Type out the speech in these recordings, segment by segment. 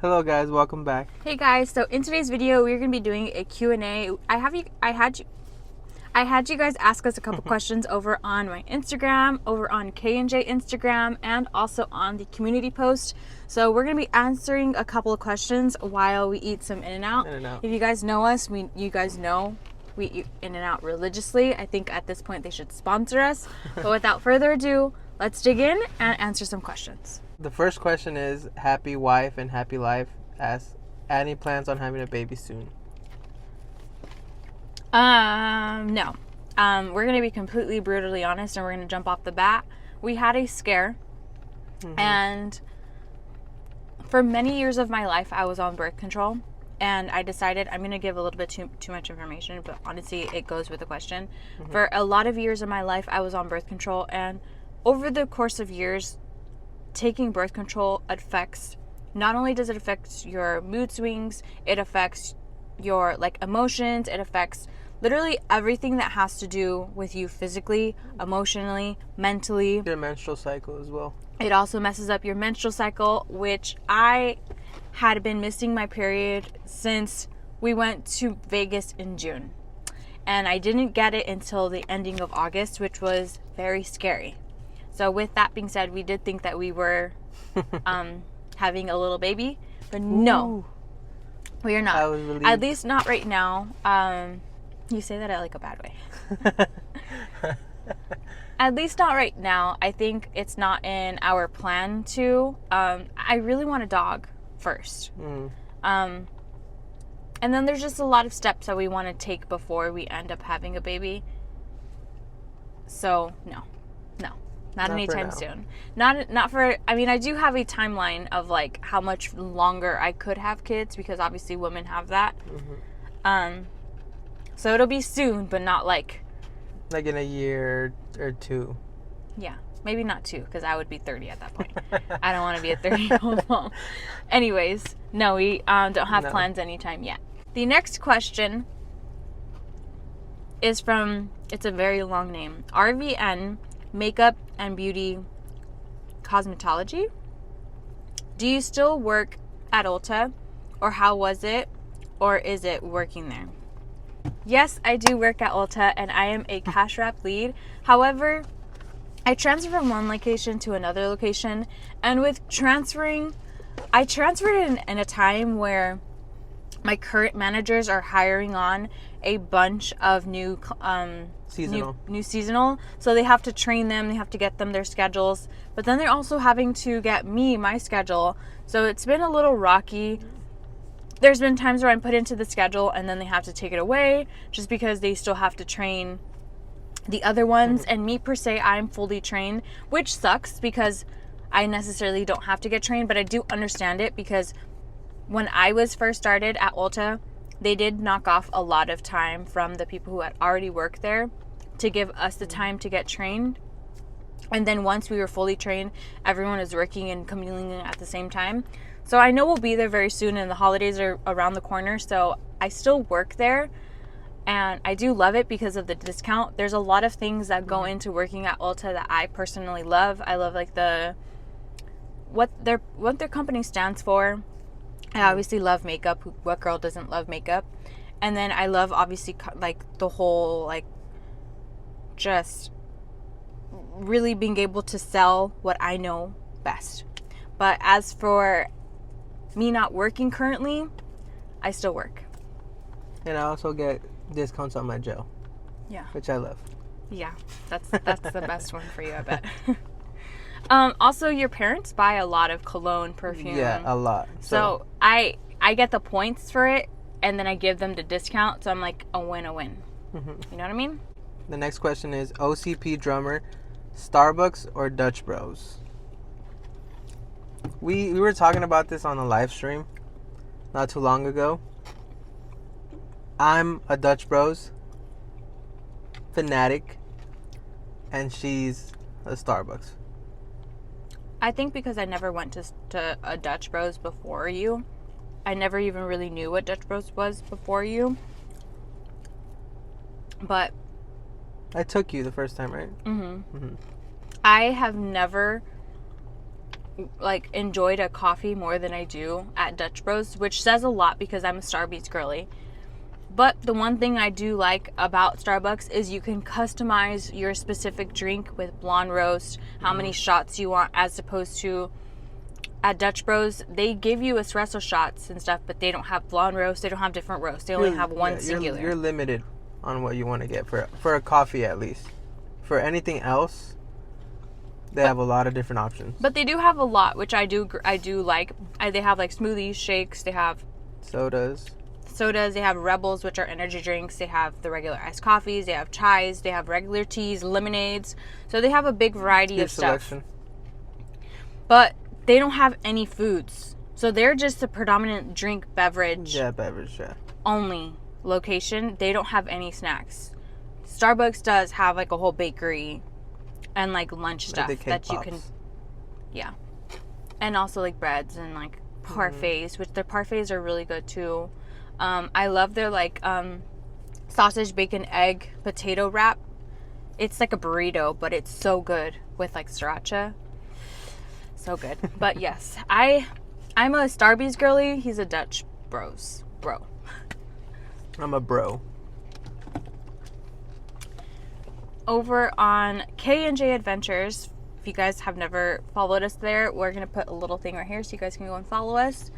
Hello guys, welcome back. Hey guys, so in today's video we're going to be doing a Q&A. I had you guys ask us a couple questions over on my Instagram, over on K&J Instagram, and also on the community post. So we're going to be answering a couple of questions while we eat some In-N-Out. In-N-Out. If you guys know us, you guys know we eat In-N-Out religiously. I think at this point they should sponsor us. But without further ado, let's dig in and answer some questions. The first question is, happy wife and happy life asks, any plans on having a baby soon? No. We're going to be completely brutally honest and we're going to jump off the bat. We had a scare, and for many years of my life, I was on birth control, and I decided I'm going to give a little bit too much information, but honestly, it goes with the question. For a lot of years of my life, I was on birth control, and over the course of years, taking birth control affects, not only does it affect your mood swings, it affects your emotions, it affects literally everything that has to do with you physically, emotionally, mentally. Your menstrual cycle as well. It also messes up your menstrual cycle, which I had been missing my period since we went to Vegas in June. And I didn't get it until the ending of August, which was very scary. So with that being said, we did think that we were having a little baby, but no, we are not. I was relieved. At least not right now. You say that in a bad way. At least not right now. I think it's not in our plan to. I really want a dog first. And then there's just a lot of steps that we want to take before we end up having a baby. So no. Not anytime soon. Not for, I mean, I do have a timeline of how much longer I could have kids, because obviously women have that. So it'll be soon, but not like in a year or two. Yeah, maybe not 2, because I would be 30 at that point. I don't want to be a 30-year-old mom. Anyways, no, we don't have plans anytime yet. The next question is from, it's a very long name, RVN Makeup and Beauty Cosmetology. Do you still work at Ulta, or how was it, or is it working there? Yes, I do work at Ulta, and I am a cash wrap lead. However, I transfer from one location to another location, and with transferring, I transferred in a time where my current managers are hiring on a bunch of new seasonal, so they have to train them, they have to get them their schedules, but then they're also having to get me my schedule, so it's been a little rocky. There's been times where I'm put into the schedule and then they have to take it away just because they still have to train the other ones, and me per se, I'm fully trained, which sucks because I necessarily don't have to get trained, but I do understand it because when I was first started at Ulta, they did knock off a lot of time from the people who had already worked there to give us the time to get trained. And then once we were fully trained, everyone was working and communing at the same time. So I know we'll be there very soon, and the holidays are around the corner. So I still work there, and I do love it because of the discount. There's a lot of things that go into working at Ulta that I personally love. I love what their company stands for. I obviously love makeup. What girl doesn't love makeup? And then I love obviously the whole just really being able to sell what I know best. But as for me not working currently, I still work. And I also get discounts on my gel. Yeah. Which I love. Yeah, that's the best one for you, I bet. Also, your parents buy a lot of cologne, perfume. Yeah, a lot. So I get the points for it, and then I give them the discount. So I'm like a win-a-win. You know what I mean? The next question is, OCP drummer, Starbucks or Dutch Bros? We were talking about this on a live stream not too long ago. I'm a Dutch Bros fanatic, and she's a Starbucks. I think because I never went to a Dutch Bros before you, I never even really knew what Dutch Bros was before you. But I took you the first time, right? I have never like enjoyed a coffee more than I do at Dutch Bros, which says a lot because I'm a Starbucks girly. But the one thing I do like about Starbucks is you can customize your specific drink with blonde roast, how many shots you want, as opposed to at Dutch Bros, they give you espresso shots and stuff, but they don't have blonde roast, they don't have different roasts. They only have one singular. You're limited on what you want to get for a coffee at least. For anything else, they have a lot of different options. But they do have a lot, which I do like. They have like smoothies, shakes, they have sodas, they have Rebels, which are energy drinks, they have the regular iced coffees, they have chais, they have regular teas, lemonades. So they have a big variety of stuff. But they don't have any foods. So they're just the predominant beverage only location. They don't have any snacks. Starbucks does have like a whole bakery and like lunch stuff that you can, yeah, and also like breads and like parfaits, which their parfaits are really good too. I love their like sausage, bacon, egg, potato wrap. It's like a burrito, but it's so good with like sriracha. So good. But yes, I'm a Starbucks girly. He's a Dutch bro. I'm a bro. Over on K&J Adventures, if you guys have never followed us there, we're going to put a little thing right here so you guys can go and follow us.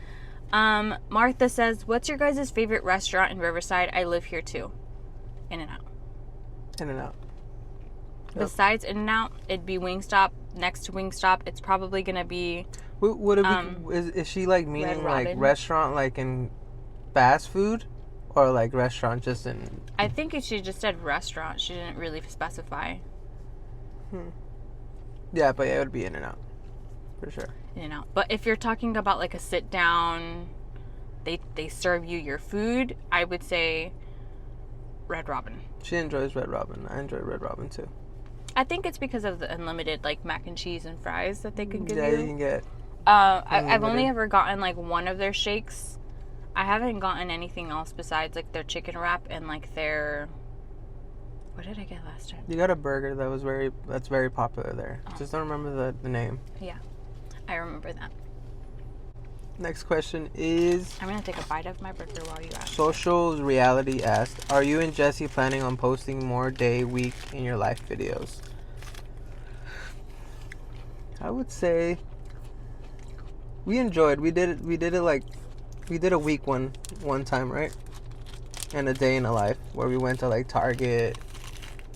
Martha says, what's your guys' favorite restaurant in Riverside? I live here too. In-N-Out. In-N-Out. Yep. Besides In-N-Out, it'd be Wingstop. Next to Wingstop, it's probably going to be... Would it be, is she like meaning like restaurant like in fast food? Or like restaurant just in... I think she just said restaurant. She didn't really specify. Yeah, but yeah, it would be In-N-Out. For sure. In-N-Out. But if you're talking about like a sit down, they serve you your food, I would say Red Robin. She enjoys Red Robin. I enjoy Red Robin too. I think it's because of the unlimited like mac and cheese and fries that they can give you. Yeah, you can get... I've only ever gotten like one of their shakes. I haven't gotten anything else besides like their chicken wrap and like their... What did I get last time? You got a burger that's very popular there. Oh. Just don't remember the name. Yeah, I remember that. Next question is... I'm going to take a bite of my burger while you ask. Social Reality asked, are you and Jesse planning on posting more day, week in your life videos? I would say we enjoyed. We did it like... We did a week one time, right? And a day in a life where we went to like Target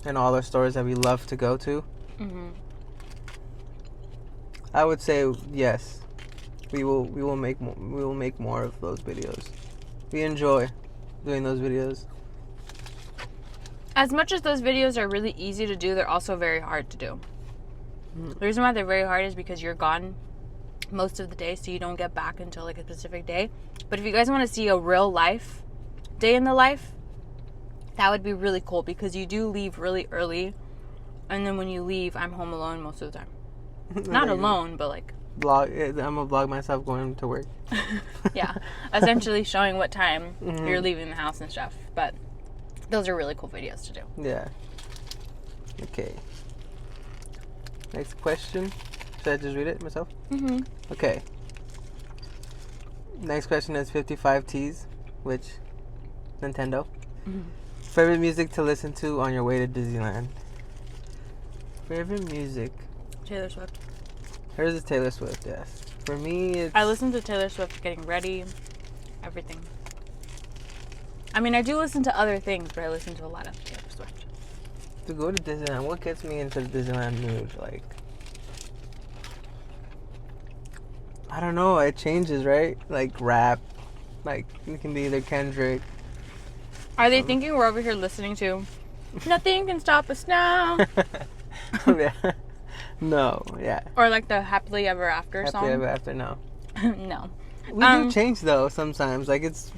and all the stores that we love to go to. Mm-hmm. I would say yes. We will make more of those videos. We enjoy doing those videos. As much as those videos are really easy to do, they're also very hard to do. The reason why they're very hard is because you're gone most of the day, so you don't get back until like a specific day. But if you guys want to see a real life day in the life, that would be really cool because you do leave really early, and then when you leave, I'm home alone most of the time. Not alone, but like I'm gonna vlog myself going to work. Yeah, essentially showing what time you're leaving the house and stuff. But those are really cool videos to do. Yeah. Okay. Next question. Should I just read it myself? Mm-hmm. Okay. Next question is 55 T's, which Nintendo. Mm-hmm. Favorite music to listen to on your way to Disneyland? Favorite music? Taylor Swift. Hers is Taylor Swift, yes. For me, it's... I listen to Taylor Swift getting ready, everything. I mean, I do listen to other things, but I listen to a lot of Taylor Swift. To go to Disneyland, what gets me into the Disneyland mood? Like, I don't know, it changes, right? Like rap, like it can be either Kendrick. Are they thinking we're over here listening to Nothing Can Stop Us Now? Yeah. No, yeah. Or like the Happily Ever After song? Happily Ever After, no. No. We do change though sometimes, like it's...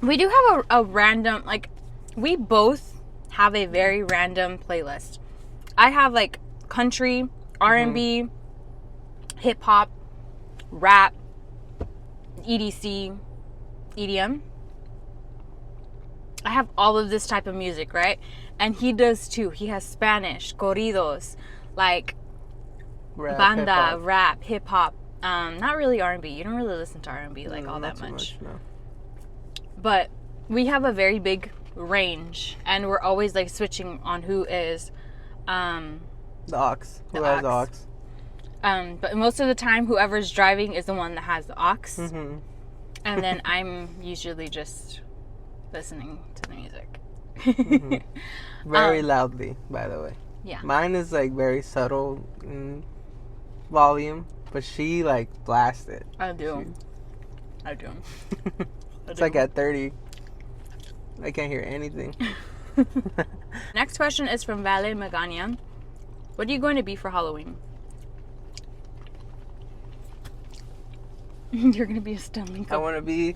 We do have a random, like, we both have a very random playlist. I have like country, R&B, hip-hop, rap, EDC, EDM. I have all of this type of music, right? And he does too. He has Spanish, corridos, like rap, banda, hip-hop. rap, hip-hop, Not really R&B. You don't really listen to R&B like all not that too much. No. But we have a very big range, and we're always like switching on who is The aux. Who has the aux? But most of the time, whoever's driving is the one that has the aux. Mm-hmm. And then I'm usually just listening to the music. Mm-hmm. Very loudly, by the way. Yeah. Mine is like very subtle in volume, but she like blasts it. I do. It's like at 30. I can't hear anything. Next question is from Vale Magana. What are you going to be for Halloween? You're going to be a Stanley Cup. I want to be...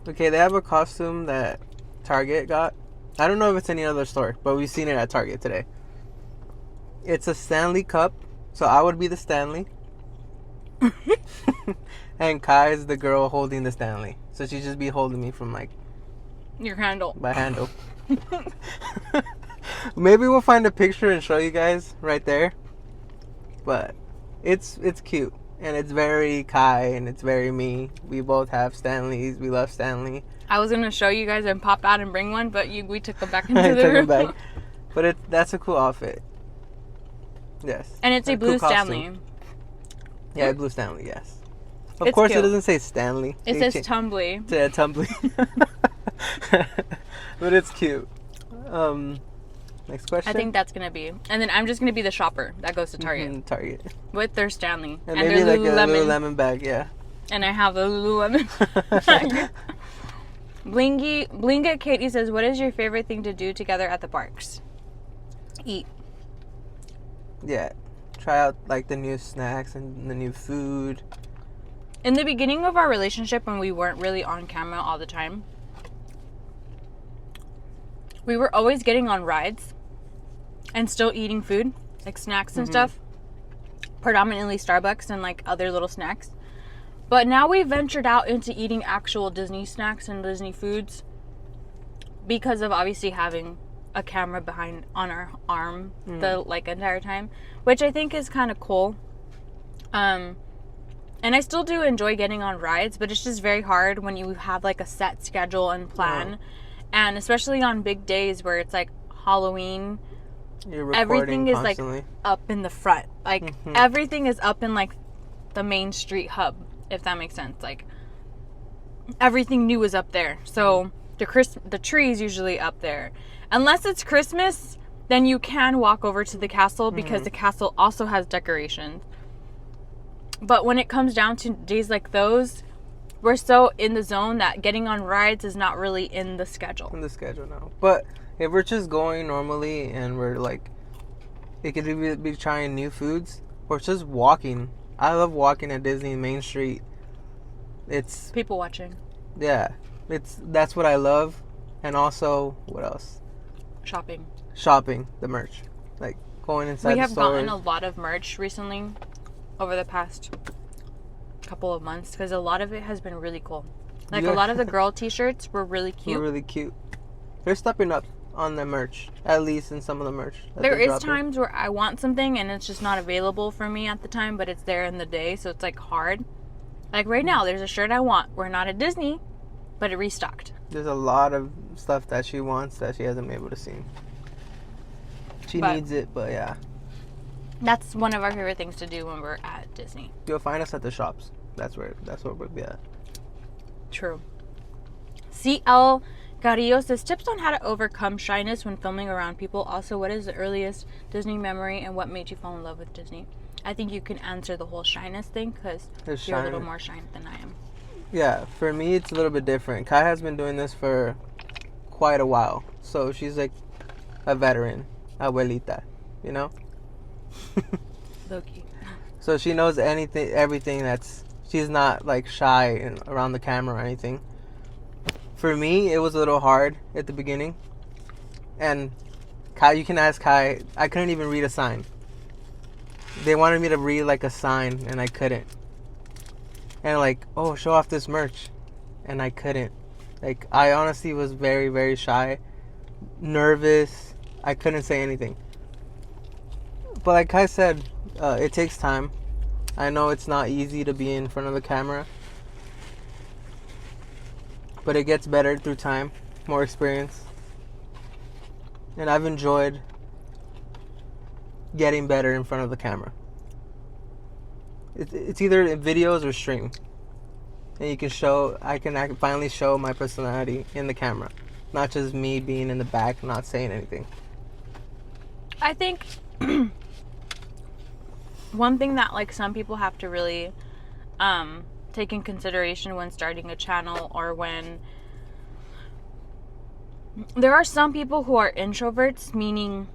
Okay, they have a costume that Target got. I don't know if it's any other store, but we've seen it at Target today. It's a Stanley Cup, so I would be the Stanley. And Kai is the girl holding the Stanley. So she'd just be holding me from like... Your handle. My handle. Maybe we'll find a picture and show you guys right there. But it's cute. And it's very Kai and it's very me. We both have Stanleys. We love Stanley. I was going to show you guys and pop out and bring one, but we took them back into I the took room. it back. But that's a cool outfit. Yes. And it's a blue cool Stanley. Yeah, blue Stanley, yes. Of course, cute. it doesn't say Stanley. It says Tumbly. Yeah, Tumbly. But it's cute. Next question. I think that's going to be. And then I'm just going to be the shopper that goes to Target. Mm-hmm, Target. With their Stanley. And their maybe like Lululemon. a Lululemon bag, yeah. And I have a Lululemon bag. Blinga Katie says, what is your favorite thing to do together at the parks? Eat. Yeah. Try out like the new snacks and the new food. In the beginning of our relationship, when we weren't really on camera all the time, we were always getting on rides and still eating food, like snacks and stuff. Predominantly Starbucks and like other little snacks. But now we ventured out into eating actual Disney snacks and Disney foods because of obviously having a camera behind on our arm the like entire time, which I think is kind of cool. And I still do enjoy getting on rides, but it's just very hard when you have like a set schedule and plan. And especially on big days where it's like Halloween, everything is constantly. like up in the front. Like everything is up in like the main street hub, if that makes sense. Like everything new is up there. So the tree is usually up there. Unless it's Christmas, then you can walk over to the castle because the castle also has decorations. But when it comes down to days like those, we're so in the zone that getting on rides is not really in the schedule. In the schedule, no. But if we're just going normally and we're like, it could either be trying new foods or just walking. I love walking at Disney Main Street. It's people watching. Yeah, that's what I love, and also what else? Shopping, the merch, like going inside. We have the stores. gotten a lot of merch recently over the past couple of months because a lot of it has been really cool. Like a lot of the girl t-shirts were really cute. They're stepping up on the merch, at least in some of the merch. There is times where I want something and it's just not available for me at the time, but it's there in the day, so it's like hard. Like right now, there's a shirt I want. We're not at Disney, but it restocked. There's a lot of stuff that she wants that she hasn't been able to see. She needs it, but yeah. That's one of our favorite things to do when we're at Disney. You'll find us at the shops. That's where we'll be at. True. CL Carrillo says, tips on how to overcome shyness when filming around people. Also, what is the earliest Disney memory and what made you fall in love with Disney? I think you can answer the whole shyness thing because you're a little more shy than I am. Yeah, for me, it's a little bit different. Kai has been doing this for quite a while. So she's like a veteran, abuelita, you know? Loki. So she knows everything she's not like shy around the camera or anything. For me, it was a little hard at the beginning. And Kai, you can ask Kai, I couldn't even read a sign. They wanted me to read like a sign and I couldn't. And like, oh, show off this merch. And I couldn't. Like, I honestly was very, very shy. Nervous. I couldn't say anything. But like Kai said, it takes time. I know it's not easy to be in front of the camera, but it gets better through time, more experience. And I've enjoyed getting better in front of the camera. It's either in videos or stream. And I can finally show my personality in the camera. Not just me being in the back, not saying anything. I think one thing that like some people have to really take in consideration when starting a channel, or when there are some people who are introverts, meaning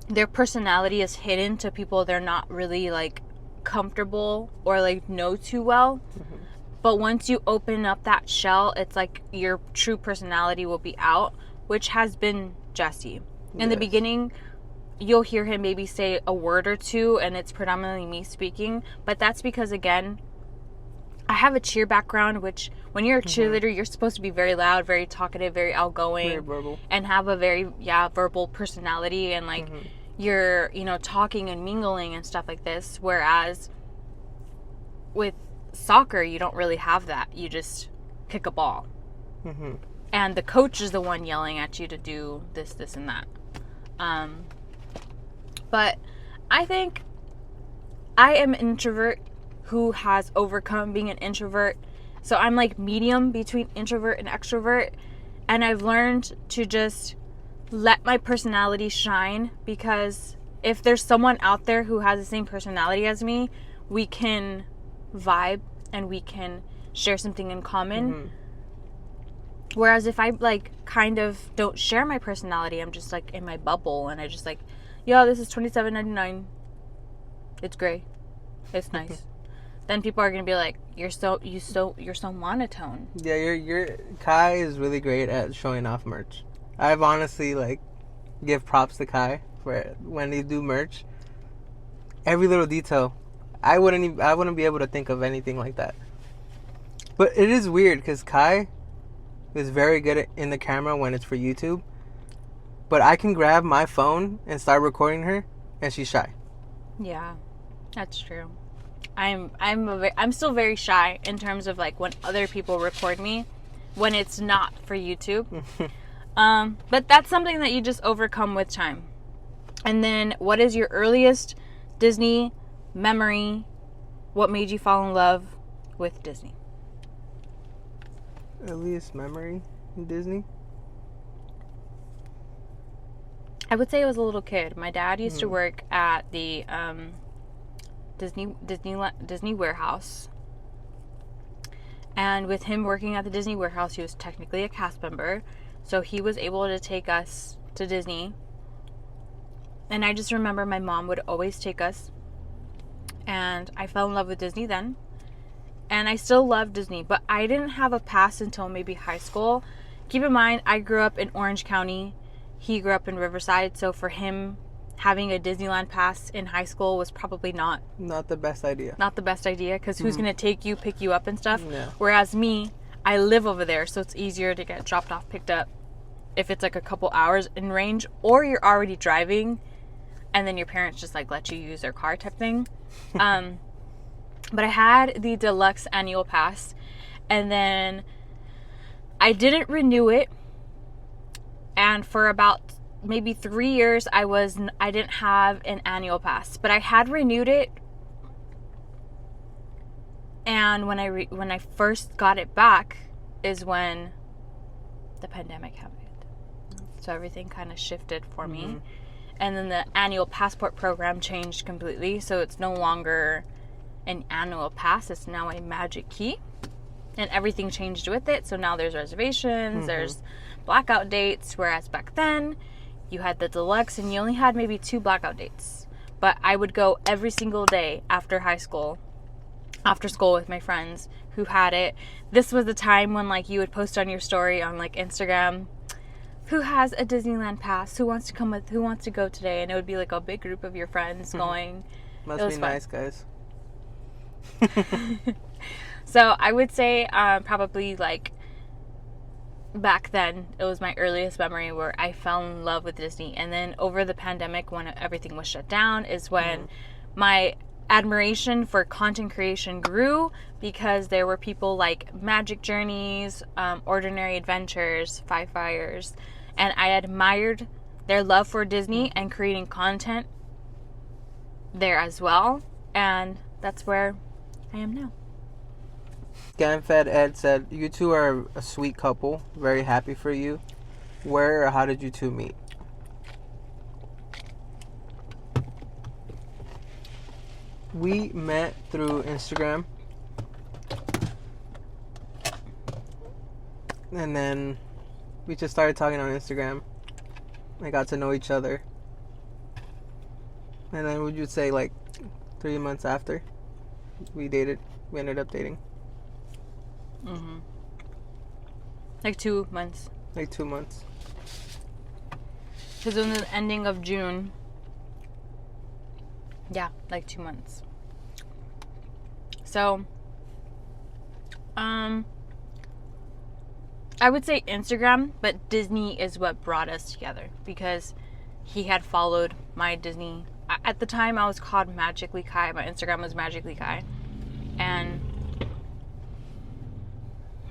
their personality is hidden to people they're not really like comfortable or like know too well. Mm-hmm. But once you open up that shell, it's like your true personality will be out, which has been Jesse. In the beginning, you'll hear him maybe say a word or two, and it's predominantly me speaking. But that's because, again, I have a cheer background, which when you're a cheerleader, you're supposed to be very loud, very talkative, very outgoing. Very verbal. And have a very, verbal personality. And, like, you're, talking and mingling and stuff like this. Whereas with soccer, you don't really have that. You just kick a ball. Mm-hmm. And the coach is the one yelling at you to do this, and that. But I think I am an introvert who has overcome being an introvert. So I'm like medium between introvert and extrovert. And I've learned to just let my personality shine, because if there's someone out there who has the same personality as me, we can vibe and we can share something in common. Mm-hmm. Whereas if I like kind of don't share my personality, I'm just like in my bubble and I just like, yo, this is $27.99. It's gray. It's nice. Then people are gonna be like, you're so monotone. Yeah, your Kai is really great at showing off merch. I've honestly like give props to Kai for when they do merch. Every little detail. I wouldn't be able to think of anything like that. But it is weird because Kai is very good in the camera when it's for YouTube. But I can grab my phone and start recording her, and she's shy. Yeah, that's true. I'm still very shy in terms of like when other people record me, when it's not for YouTube. But that's something that you just overcome with time. And then, what is your earliest Disney memory? What made you fall in love with Disney? Earliest memory in Disney? I would say I was a little kid. My dad used to work at the Disney warehouse. And with him working at the Disney warehouse, he was technically a cast member. So he was able to take us to Disney. And I just remember my mom would always take us. And I fell in love with Disney then. And I still love Disney. But I didn't have a pass until maybe high school. Keep in mind, I grew up in Orange County. He grew up in Riverside. So for him, having a Disneyland pass in high school was probably not the best idea. Not the best idea, because who's going to take you, pick you up and stuff? Yeah. Whereas me, I live over there, so it's easier to get dropped off, picked up if it's like a couple hours in range, or you're already driving and then your parents just like let you use their car type thing. But I had the deluxe annual pass, and then I didn't renew it, and for about maybe 3 years I didn't have an annual pass, but I had renewed it. And when I first got it back is when the pandemic happened. So everything kind of shifted for me. And then the annual passport program changed completely. So it's no longer an annual pass. It's now a magic key. And everything changed with it. So now there's reservations, there's blackout dates. Whereas back then, you had the deluxe and you only had maybe 2 blackout dates. But I would go every single day after school with my friends who had it. This was the time when like you would post on your story on like Instagram, who has a Disneyland pass, who wants to go today, and it would be like a big group of your friends going. Must be nice, guys. So I would say probably like back then it was my earliest memory where I fell in love with Disney. And then over the pandemic, when everything was shut down, is when my admiration for content creation grew because there were people like Magic Journeys, Ordinary Adventures, Five Fires, and I admired their love for Disney and creating content there as well, and that's where I am now. ScanFed Ed said, "You two are a sweet couple. Very happy for you. Where or how did you two meet?" We met through Instagram. And then we just started talking on Instagram. I got to know each other. And then would you say like 3 months after we dated, we ended up dating? Mm-hmm. Like 2 months. Like 2 months. Because in the ending of June. Yeah, like 2 months. So, I would say Instagram, but Disney is what brought us together because he had followed my Disney. At the time, I was called Magically Kai. My Instagram was Magically Kai. And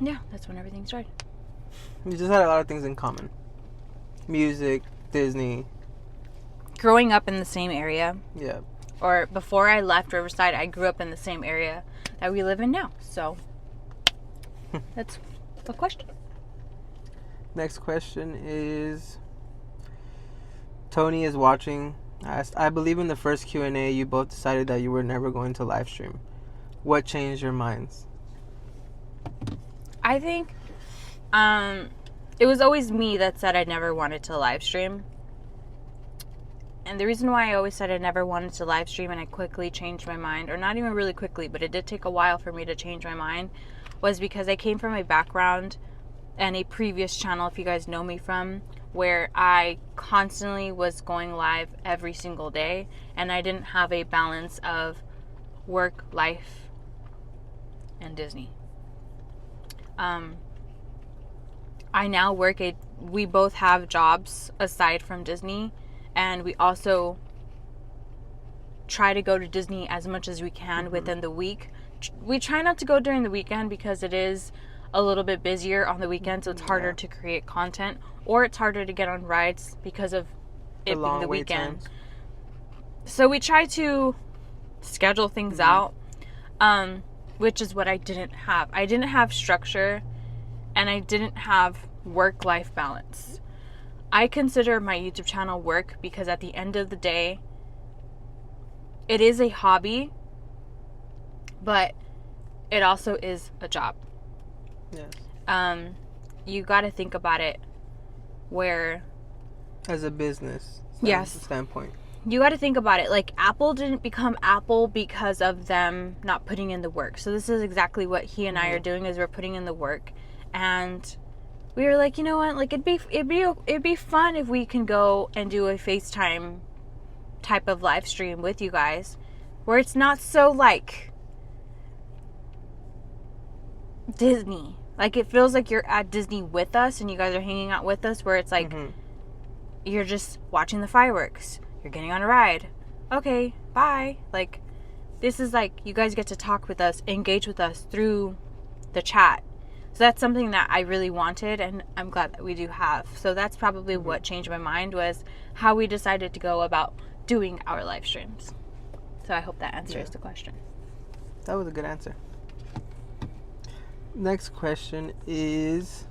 yeah, that's when everything started. We just had a lot of things in common. Music, Disney. Growing up in the same area. Yeah. Or before I left Riverside, I grew up in the same area that we live in now. So that's the question. Next question is, Tony is watching. Asked, I believe in the first Q&A you both decided that you were never going to live stream. What changed your minds? I think it was always me that said I never wanted to live stream. And the reason why I always said I never wanted to live stream and I quickly changed my mind, or not even really quickly, but it did take a while for me to change my mind, was because I came from a background and a previous channel, if you guys know me from, where I constantly was going live every single day and I didn't have a balance of work, life, and Disney. I now we both have jobs aside from Disney, and we also try to go to Disney as much as we can within the week. We try not to go during the weekend because it is a little bit busier on the weekend, so it's harder to create content, or it's harder to get on rides because of it being the weekend. So we try to schedule things out, which is what I didn't have. I didn't have structure, and I didn't have work-life balance. I consider my YouTube channel work because at the end of the day, it is a hobby, but it also is a job. Yes. You got to think about it where... As a business standpoint. You got to think about it. Like, Apple didn't become Apple because of them not putting in the work. So this is exactly what he and I are doing, is we're putting in the work. And we were like, you know what? Like, it'd be fun if we can go and do a FaceTime type of live stream with you guys, where it's not so like Disney. Like, it feels like you're at Disney with us and you guys are hanging out with us, where it's like you're just watching the fireworks. You're getting on a ride. Okay, bye. Like, this is like you guys get to talk with us, engage with us through the chat. So that's something that I really wanted, and I'm glad that we do have. So that's probably what changed my mind, was how we decided to go about doing our live streams. So I hope that answers the question. That was a good answer. Next question is...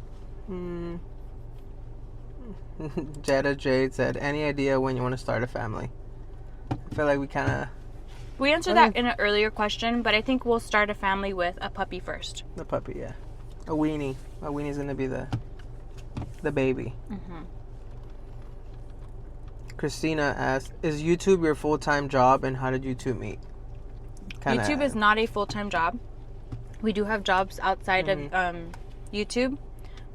Jetta Jade said, any idea when you want to start a family? I feel like we answered that in an earlier question, but I think we'll start a family with a puppy first. The puppy, yeah. A weenie. A weenie's gonna be the baby. Christina asked, is YouTube your full-time job, and how did you two meet? YouTube is not a full-time job. We do have jobs outside of YouTube,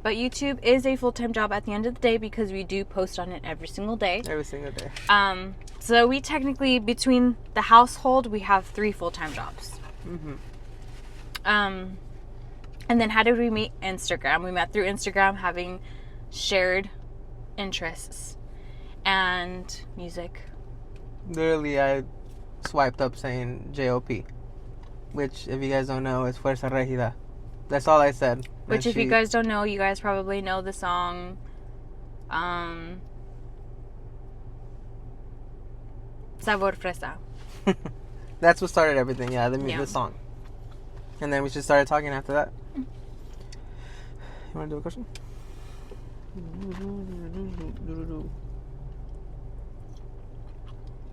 but YouTube is a full-time job at the end of the day because we do post on it every single day. Every single day. So we technically, between the household, we have 3 full-time jobs. And then how did we meet? Instagram. We met through Instagram, having shared interests and music. Literally, I swiped up saying JOP, which, if you guys don't know, is Fuerza Regida. That's all I said. Which, if you guys don't know, you guys probably know the song, Sabor Fresa. That's what started everything, the song. And then we just started talking after that. You want to do a question?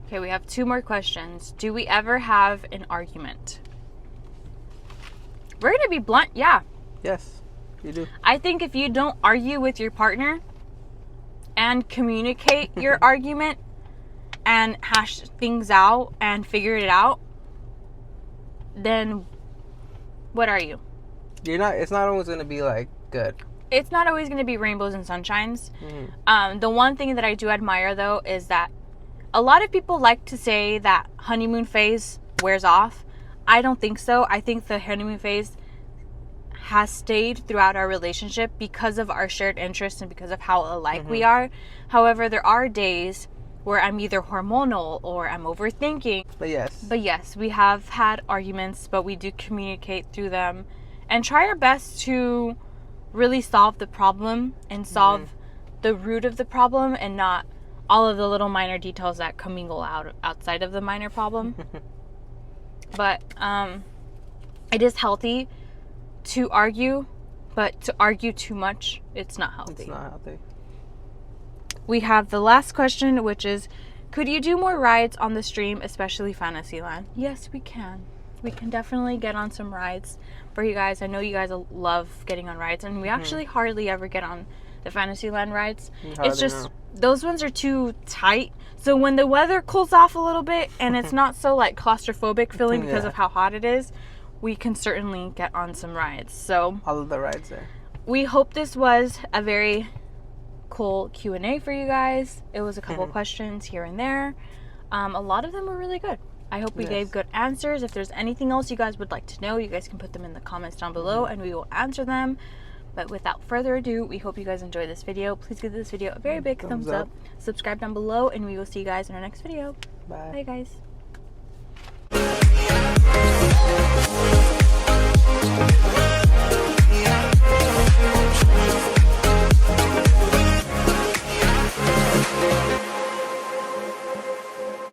Okay, we have 2 more questions. Do we ever have an argument? We're going to be blunt, yeah. Yes, you do. I think if you don't argue with your partner and communicate your argument and hash things out and figure it out, then what are you? It's not always going to be like good. It's not always going to be rainbows and sunshines. The one thing that I do admire, though, is that a lot of people like to say that honeymoon phase wears off. I don't think so. I think the honeymoon phase has stayed throughout our relationship because of our shared interests and because of how alike we are. However, there are days where I'm either hormonal or I'm overthinking. But yes, we have had arguments, but we do communicate through them and try our best to really solve the problem and solve the root of the problem and not all of the little minor details that commingle outside of the minor problem. But it is healthy to argue, but to argue too much, it's not healthy. It's not healthy. We have the last question, which is, could you do more rides on the stream, especially Fantasyland? Yes, we can. We can definitely get on some rides for you guys. I know you guys love getting on rides, and we actually hardly ever get on the Fantasyland rides. It's just those ones are too tight. So when the weather cools off a little bit and it's not so like claustrophobic feeling because of how hot it is, we can certainly get on some rides. So all of the rides there. We hope this was a very cool Q&A for you guys. It was a couple questions here and there. A lot of them were really good. I hope we gave good answers. If there's anything else you guys would like to know, you guys can put them in the comments down below and we will answer them. But without further ado, we hope you guys enjoyed this video. Please give this video a very big thumbs up. Subscribe down below, and we will see you guys in our next video. Bye. Bye, guys.